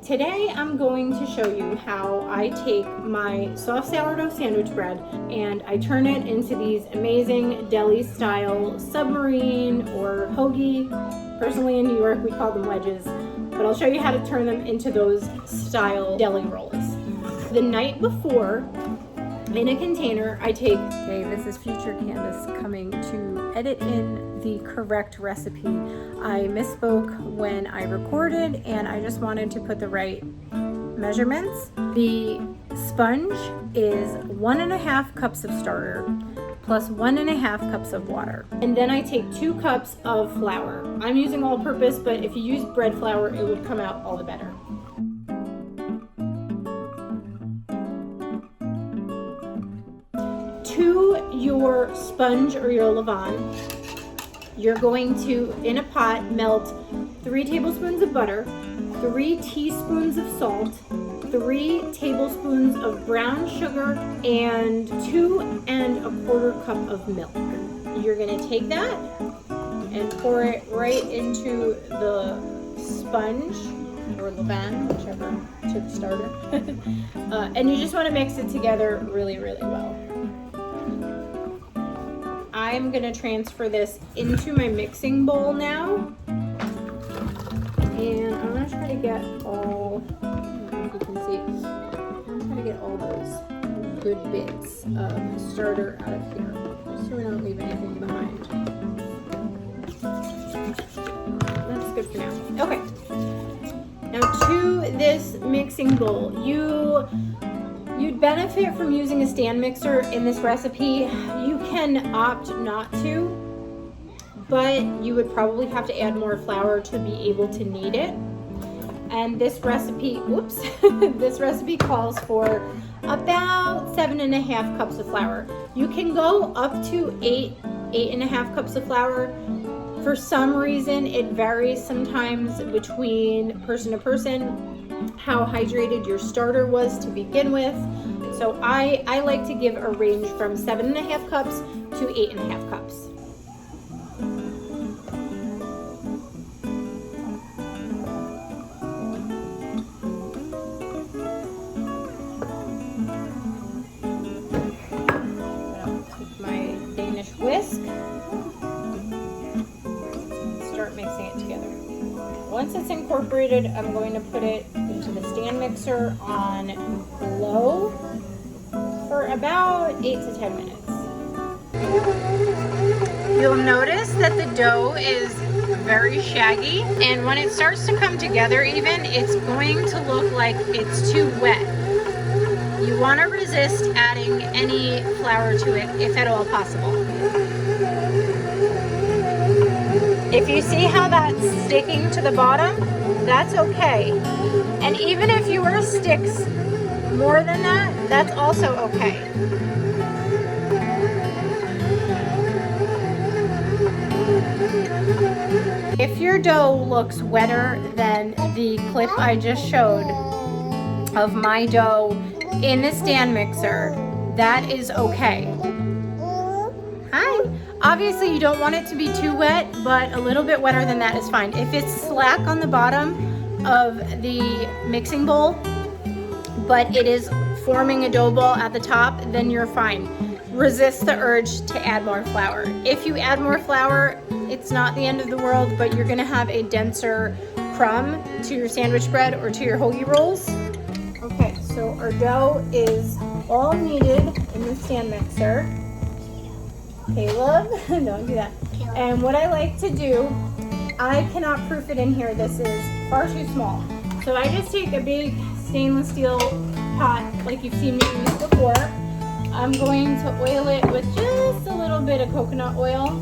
Today I'm going to show you how I take my soft sourdough sandwich bread and I turn it into these amazing deli style submarine or hoagie. Personally in New York we call them wedges, but I'll show you how to turn them into those style deli rolls. The night before, in a container, I take, okay, this is future Candace coming to edit in the correct recipe. I misspoke when I recorded and I just wanted to put the right measurements. The sponge is 1.5 cups of starter plus 1.5 cups of water. And then I take 2 cups of flour. I'm using all purpose, but if you use bread flour, it would come out all the better. To your sponge or your levain, you're going to, in a pot, melt 3 tablespoons of butter, 3 teaspoons of salt, 3 tablespoons of brown sugar, and 2¼ cup of milk. You're going to take that and pour it right into the sponge or levain, whichever, to the starter. And you just want to mix it together really, really well. I'm going to transfer this into my mixing bowl now, and I'm going to try to get all, I don't know if you can see, I'm going to try to get all those good bits of starter out of here, just so we don't leave anything behind. That's good for now. Okay, now to this mixing bowl, you'd benefit from using a stand mixer in this recipe. You can opt not to, but you would probably have to add more flour to be able to knead it. And this recipe, whoops, this recipe calls for about 7.5 cups of flour. You can go up to 8.5 cups of flour. For some reason, it varies sometimes between person to person how hydrated your starter was to begin with. So I like to give a range from 7.5 cups to 8.5 cups. Take my Danish whisk and start mixing it together. Once it's incorporated, I'm going to put it into the stand mixer on low for about 8 to 10 minutes. You'll notice that the dough is very shaggy, and when it starts to come together even, it's going to look like it's too wet. You want to resist adding any flour to it if at all possible. If you see how that's sticking to the bottom, that's okay. And even if yours sticks more than that, that's also okay. If your dough looks wetter than the clip I just showed of my dough in the stand mixer, that is okay. Hi. Obviously you don't want it to be too wet, but a little bit wetter than that is fine. If it's slack on the bottom of the mixing bowl, but it is forming a dough ball at the top, then you're fine. Resist the urge to add more flour. If you add more flour, it's not the end of the world, but you're gonna have a denser crumb to your sandwich bread or to your hoagie rolls. Okay, so our dough is all kneaded in the stand mixer. Caleb, don't do that. And what I like to do, I cannot proof it in here. This is far too small. So I just take a big stainless steel pot like you've seen me use before. I'm going to oil it with just a little bit of coconut oil.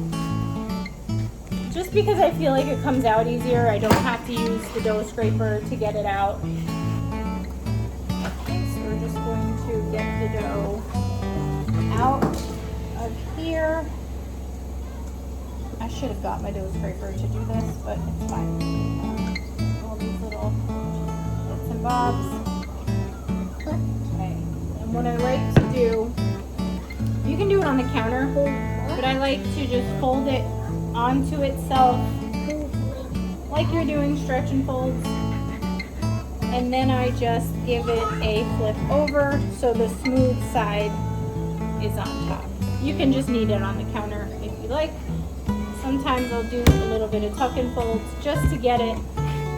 Just because I feel like it comes out easier. I don't have to use the dough scraper to get it out. Okay, so we're just going to get the dough out of here. I should have got my dough scraper to do this, but it's fine. All these little bits and bobs. Okay, and what I like to do, you can do it on the counter, but I like to just fold it onto itself like you're doing stretch and folds. and then I just give it a flip over so the smooth side is on top. You can just knead it on the counter if you like. Sometimes I'll do a little bit of tuck and folds just to get it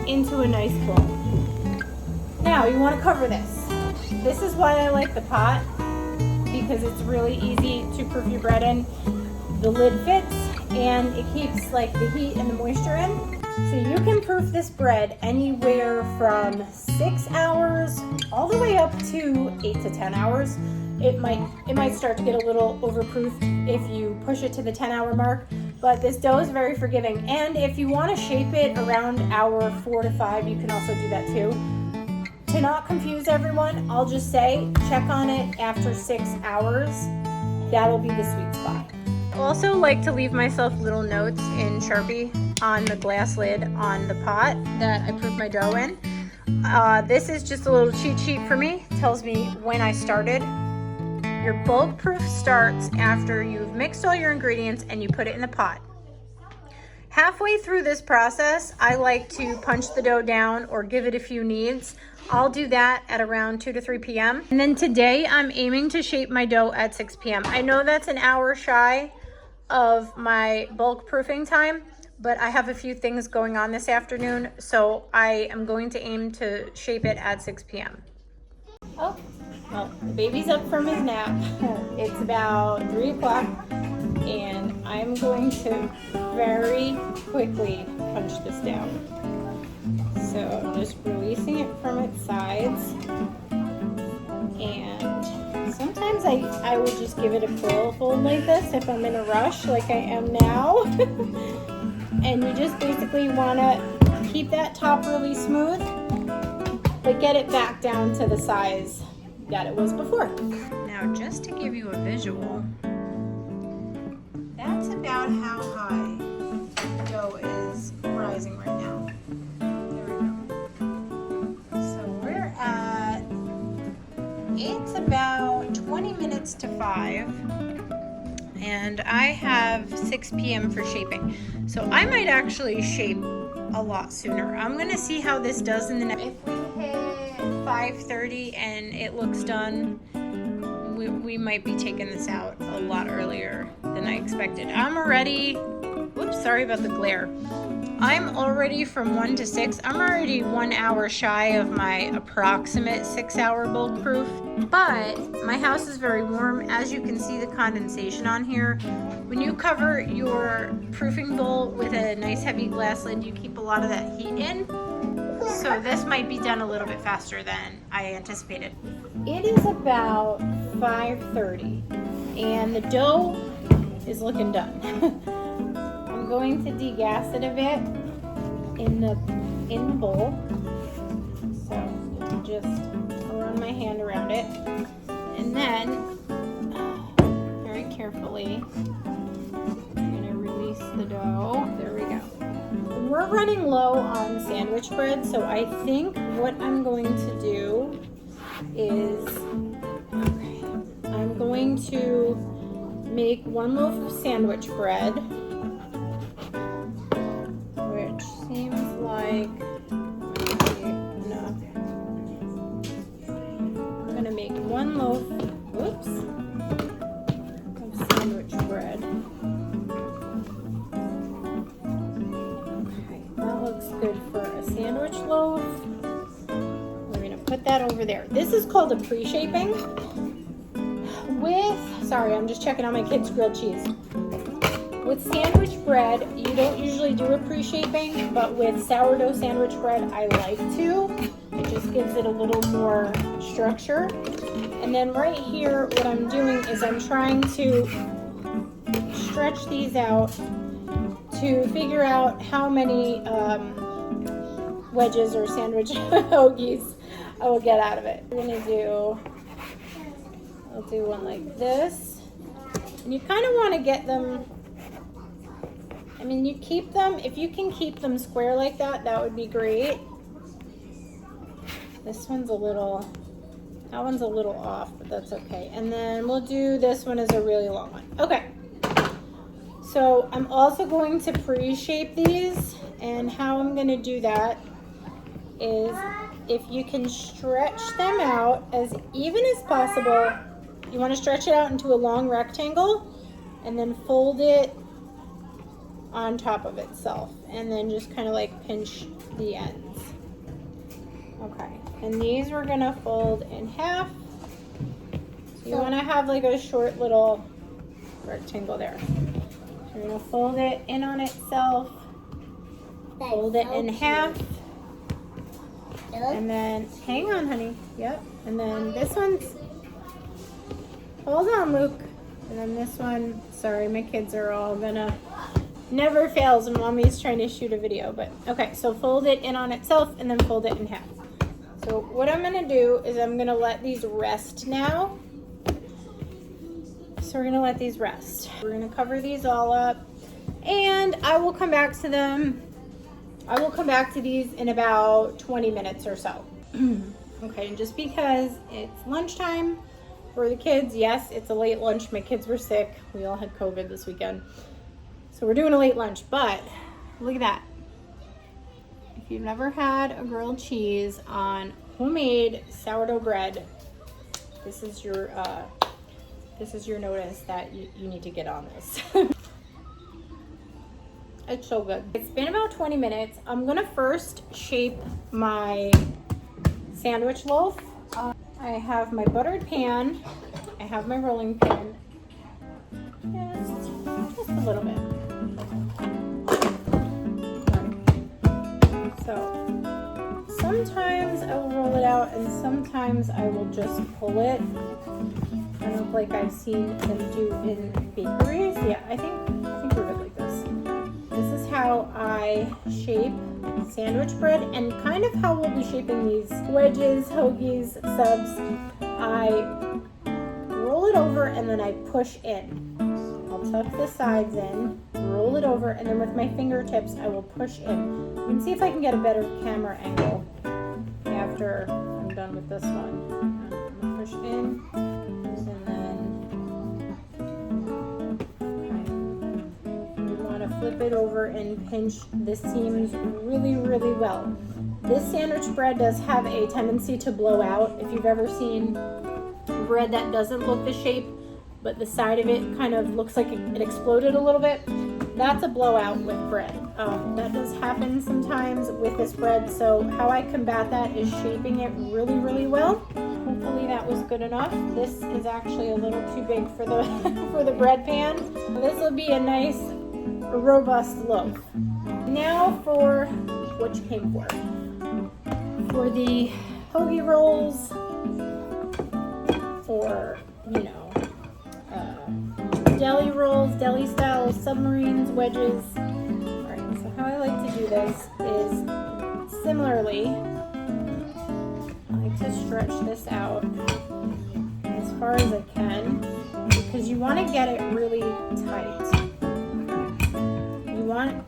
into a nice bowl. Now you want to cover this. This is why I like the pot, because it's really easy to proof your bread in. The lid fits and it keeps like the heat and the moisture in. So you can proof this bread anywhere from 6 hours all the way up to 8 to 10 hours. It might start to get a little overproofed if you push it to the 10-hour mark, but this dough is very forgiving. And if you want to shape it around hour 4 to 5, you can also do that too. To not confuse everyone, I'll just say check on it after 6 hours. That'll be the sweet spot. I also like to leave myself little notes in Sharpie on the glass lid on the pot that I proof my dough in. This is just a little cheat sheet for me. It tells me when I started. Your bulk proof starts after you've mixed all your ingredients and you put it in the pot. Halfway through this process, I like to punch the dough down or give it a few kneads. I'll do that at around 2 to 3 p.m. And then today I'm aiming to shape my dough at 6 p.m. I know that's an hour shy of my bulk proofing time, but I have a few things going on this afternoon, so I am going to aim to shape it at 6 p.m. Oh, well, the baby's up from his nap. It's about 3 o'clock, and I'm going to very quickly punch this down. So I'm just releasing it from its sides, and sometimes I will just give it a curl fold like this if I'm in a rush like I am now. And you just basically want to keep that top really smooth, but get it back down to the size that it was before. Now, just to give you a visual, that's about how high the dough is rising right now. There we go. So we're at, it's about 20 minutes to 5, and I have 6 p.m. for shaping. So I might actually shape a lot sooner. I'm gonna see how this does in the next. If we hit 5:30 and it looks done, we might be taking this out a lot earlier than I expected. I'm already, whoops, sorry about the glare. I'm already from 1 to 6. I'm already 1 hour shy of my approximate 6-hour bulk proof, but my house is very warm. As you can see the condensation on here. When you cover your proofing bowl with a nice heavy glass lid, you keep a lot of that heat in. So this might be done a little bit faster than I anticipated. It is about 5:30 and the dough is looking done. I'm going to degas it a bit in the bowl. So just run my hand around it, and then very carefully I'm going to release the dough. There we go. We're running low on sandwich bread, so I think what I'm going to do is I'm going to make 1 loaf of sandwich bread, which seems like enough. I'm going to make 1 loaf, whoops, of sandwich bread. Okay, that looks good for a sandwich loaf. We're going to put that over there. This is called a pre-shaping. Sorry, I'm just checking on my kids' grilled cheese. With sandwich bread, you don't usually do a pre-shaping, but with sourdough sandwich bread, I like to. It just gives it a little more structure. And then right here, what I'm doing is I'm trying to stretch these out to figure out how many wedges or sandwich hoagies I will get out of it. We're gonna do, I'll do one like this. And you kind of want to get them, I mean, you keep them, if you can keep them square like that, that would be great. This one's a little, that one's a little off, but that's okay. And then we'll do this one as a really long one. Okay. So I'm also going to pre-shape these, and how I'm going to do that is if you can stretch them out as even as possible. You want to stretch it out into a long rectangle and then fold it on top of itself, and then just kind of like pinch the ends. Okay, and these we're gonna fold in half. So you want to have like a short little rectangle there. So you're gonna fold it in on itself, fold it in half, and then hang on, honey. Yep, and then this one's, hold on, Luke. And then this one, sorry, my kids are all gonna, never fails when mommy's trying to shoot a video, but okay, so fold it in on itself and then fold it in half. So what I'm gonna do is I'm gonna let these rest now. So we're gonna let these rest. We're gonna cover these all up, and I will come back to them. I will come back to these in about 20 minutes or so. Okay, and just because it's lunchtime for the kids, yes, it's a late lunch. My kids were sick. We all had COVID this weekend. So we're doing a late lunch, but look at that. If you've never had a grilled cheese on homemade sourdough bread, this is your notice that you need to get on this. It's so good. It's been about 20 minutes. I'm gonna first shape my sandwich loaf. I have my buttered pan. I have my rolling pin. Just a little bit. So sometimes I will roll it out, and sometimes I will just pull it. Kind of like I've seen them do in bakeries. Yeah, I think we're good like this. This is how I shape sandwich bread, and kind of how we'll be shaping these wedges, hoagies, subs. I roll it over and then I push in. I'll tuck the sides in, roll it over, and then with my fingertips I will push in. You can see if I can get a better camera angle after I'm done with this one. I'm gonna push in, and then you want to flip it over and pinch the seams really, really well. This sandwich bread does have a tendency to blow out. If you've ever seen bread that doesn't look the shape, but the side of it kind of looks like it exploded a little bit, that's a blowout with bread. That does happen sometimes with this bread, so how I combat that is shaping it really, really well. Hopefully that was good enough. This is actually a little too big for the for the bread pan. This will be a nice, robust loaf. Now for what you came for. For the hoagie rolls, or deli rolls, deli style, submarines, wedges. Alright, so how I like to do this is similarly, I like to stretch this out as far as I can, because you want to get it really tight.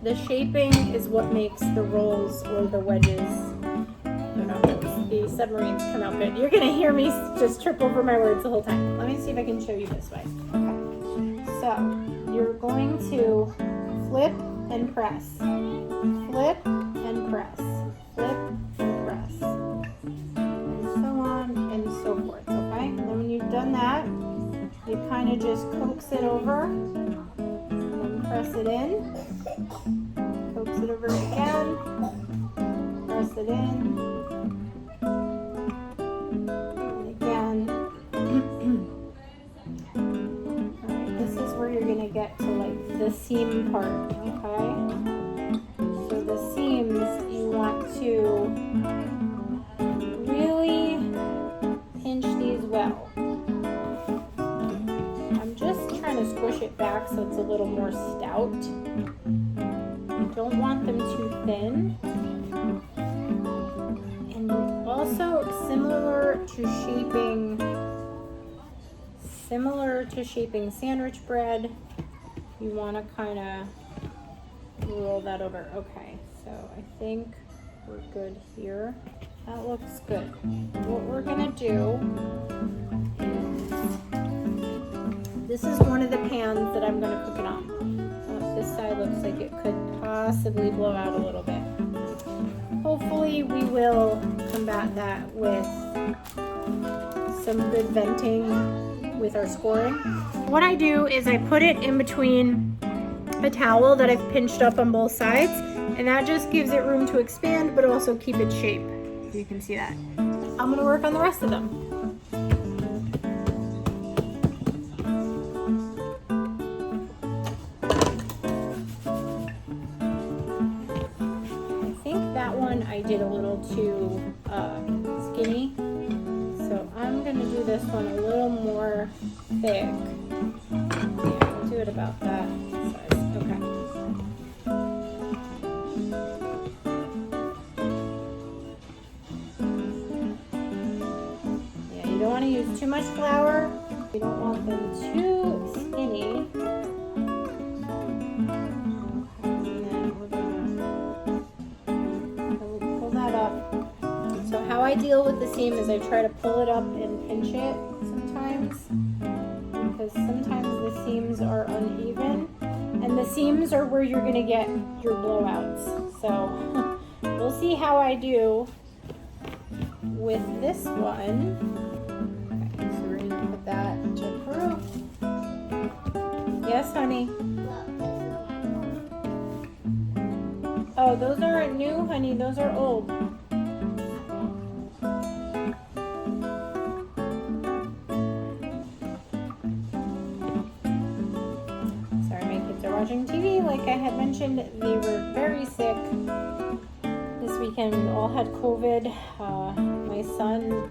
The shaping is what makes the rolls or the wedges, the submarines come out good. You're gonna hear me just trip over my words the whole time. Let me see if I can show you this way. Okay. So you're going to flip and press, flip and press, flip and press, and so on and so forth. Okay. And then when you've done that, you kind of just coax it over, and then press it in, coax it over again, press it in. Get to like the seam part, okay? So the seams, you want to really pinch these well. I'm just trying to squish it back so it's a little more stout. You don't want them too thin. And also similar to shaping sandwich bread, you want to kind of roll that over. Okay, so I think we're good here. That looks good. What we're gonna do is, this is one of the pans that I'm gonna cook it on. This side looks like it could possibly blow out a little bit. Hopefully we will combat that with some good venting with our scoring. What I do is I put it in between a towel that I've pinched up on both sides, and that just gives it room to expand but also keep its shape. You can see that. I'm gonna work on the rest of them. I think that one I did a little too skinny, so I'm gonna do this one a little more thick. Yeah, I'll do it about that size. Okay. Yeah, you don't want to use too much flour. You don't want them too skinny. So how I deal with the seam is I try to pull it up and pinch it sometimes, because sometimes the seams are uneven, and the seams are where you're going to get your blowouts. So we'll see how I do with this one. Okay, so we're going to put that to proof. Yes, honey? Oh, those aren't new, honey. Those are old. Watching TV, like I had mentioned, they were very sick this weekend. We all had COVID. My son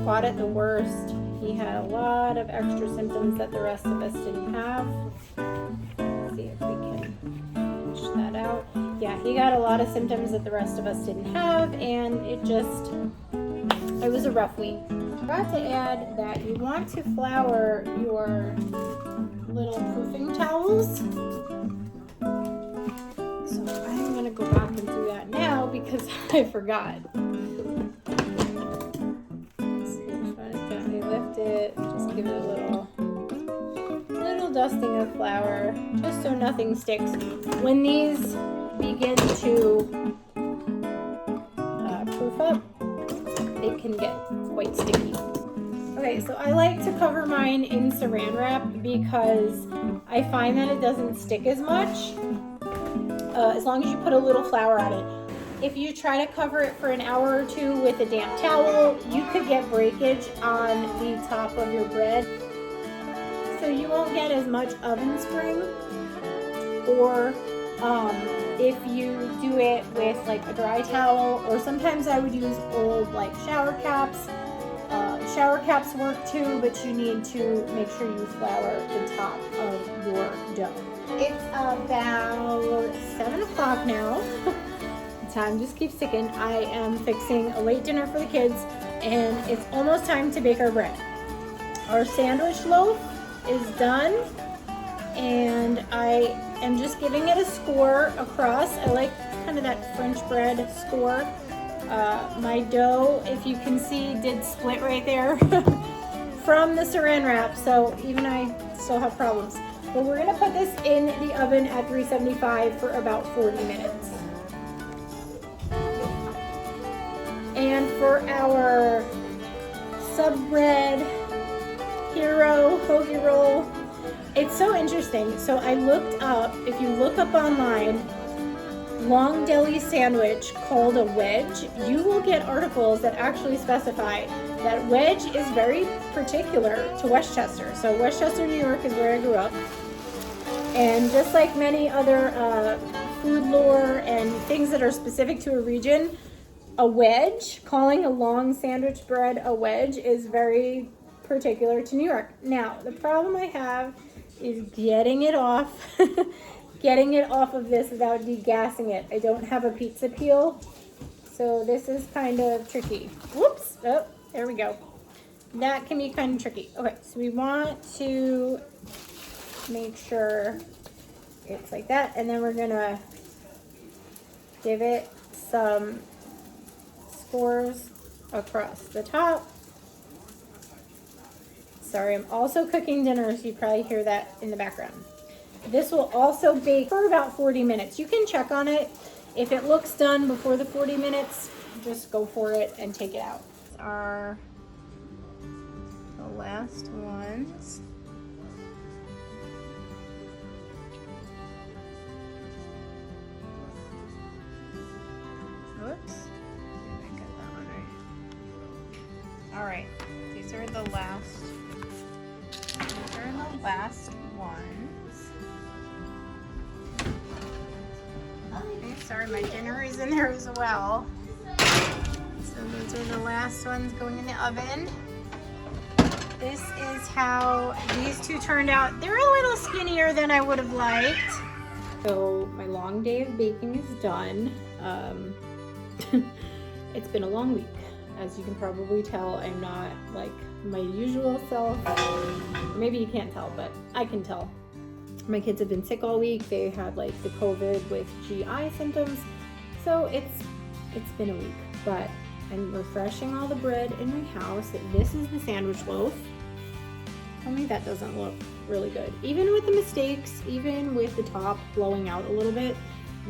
got it the worst. He had a lot of extra symptoms that the rest of us didn't have. Let's see if we can push that out. Yeah, he got a lot of symptoms that the rest of us didn't have, and it was a rough week. I forgot to add that you want to flour your little proofing towels. So I'm gonna go back and do that now because I forgot. So you just want to gently lift it, just give it a little dusting of flour, just so nothing sticks. When these begin to proof up, they can get quite sticky. Okay, so I like to cover mine in saran wrap because I find that it doesn't stick as much as long as you put a little flour on it. If you try to cover it for an hour or two with a damp towel, you could get breakage on the top of your bread. So you won't get as much oven spring. Or if you do it with like a dry towel, or sometimes I would use old like shower caps. Shower caps work too, but you need to make sure you flour the top of your dough. It's about 7 o'clock now. Time just keeps ticking. I am fixing a late dinner for the kids, and it's almost time to bake our bread. Our sandwich loaf is done, and I am just giving it a score across. I like kind of that French bread score. My dough, if you can see, did split right there from the saran wrap, so even I still have problems. But we're gonna put this in the oven at 375 for about 40 minutes. And for our sub bread hero hoagie roll, it's so interesting. So I looked up, if you look up online, long deli sandwich called a wedge, you will get articles that actually specify that wedge is very particular to Westchester. So Westchester, New York is where I grew up. And just like many other food lore and things that are specific to a region, a wedge, calling a long sandwich bread a wedge, is very particular to New York. Now, the problem I have is getting it off getting it off of this without degassing it. I don't have a pizza peel, so this is kind of tricky. Whoops, oh, there we go. That can be kind of tricky. Okay, so we want to make sure it's like that, and then we're gonna give it some scores across the top. Sorry, I'm also cooking dinner, so you probably hear that in the background. This will also bake for about 40 minutes. You can check on it. If it looks done before the 40 minutes, just go for it and take it out. These are the last ones. Oops. I got that one right. All right, these are the last ones. Okay, sorry, my dinner is in there as well. So those are the last ones going in the oven. This is how these two turned out. They're a little skinnier than I would have liked. So my long day of baking is done. It's been a long week. As you can probably tell, I'm not like my usual self. Maybe you can't tell, but I can tell. My kids have been sick all week. They had like the COVID with GI symptoms. So it's been a week, but I'm refreshing all the bread in my house. This is the sandwich loaf. Tell me that doesn't look really good. Even with the mistakes, even with the top blowing out a little bit,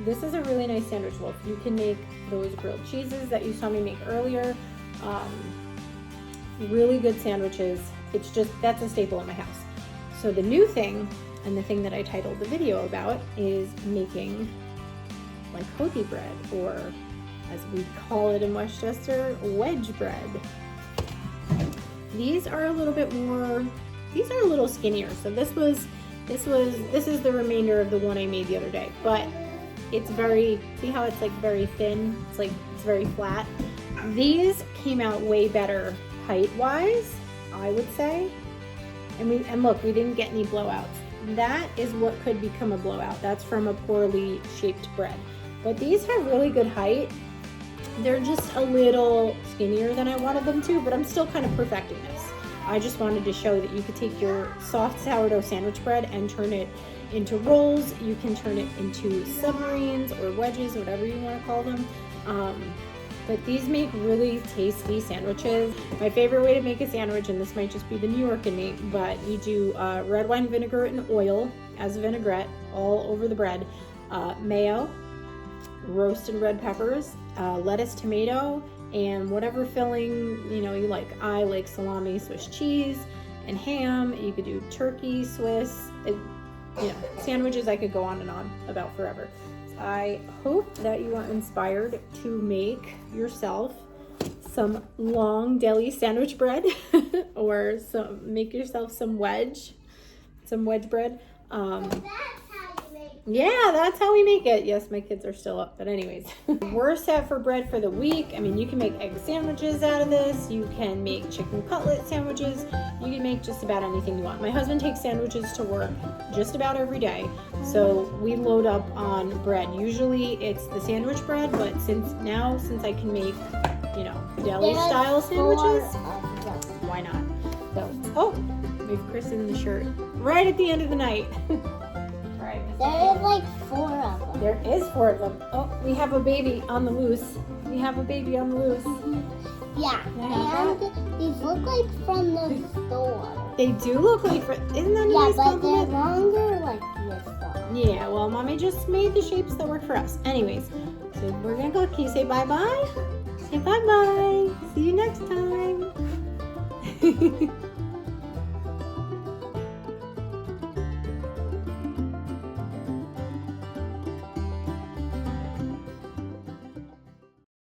this is a really nice sandwich loaf. You can make those grilled cheeses that you saw me make earlier. Really good sandwiches. It's just, that's a staple in my house. So the new thing, and the thing that I titled the video about, is making like hoagie bread, or as we call it in Westchester, wedge bread. These are a little bit more, these are a little skinnier. So this is the remainder of the one I made the other day, but it's very, see how it's like very thin? It's very flat. These came out way better height-wise, I would say. And look, we didn't get any blowouts. That is what could become a blowout. That's from a poorly shaped bread. But these have really good height. They're just a little skinnier than I wanted them to, but I'm still kind of perfecting this. I just wanted to show that you could take your soft sourdough sandwich bread and turn it into rolls. You can turn it into submarines or wedges, whatever you want to call them. But these make really tasty sandwiches. My favorite way to make a sandwich, and this might just be the New York in me, but you do red wine vinegar and oil as a vinaigrette all over the bread, mayo, roasted red peppers, lettuce, tomato, and whatever filling you like. I like salami, Swiss cheese, and ham. You could do turkey, Swiss. Sandwiches I could go on and on about forever. I hope that you are inspired to make yourself some long deli sandwich bread or make yourself some wedge bread. Yeah, that's how we make it. Yes, my kids are still up, but anyways. We're set for bread for the week. I mean, you can make egg sandwiches out of this. You can make chicken cutlet sandwiches. You can make just about anything you want. My husband takes sandwiches to work just about every day, so we load up on bread. Usually it's the sandwich bread, but since I can make, deli style sandwiches, why not? So, we've christened the shirt right at the end of the night. There is like 4 of them. There is 4 of them. Oh, we have a baby on the loose. Yeah, and these look like from the store. They do look like, isn't that a nice but compliment? they're longer like this one. Yeah, well, Mommy just made the shapes that work for us. Anyways, so we're gonna go. Can you say bye-bye? Say bye-bye. See you next time.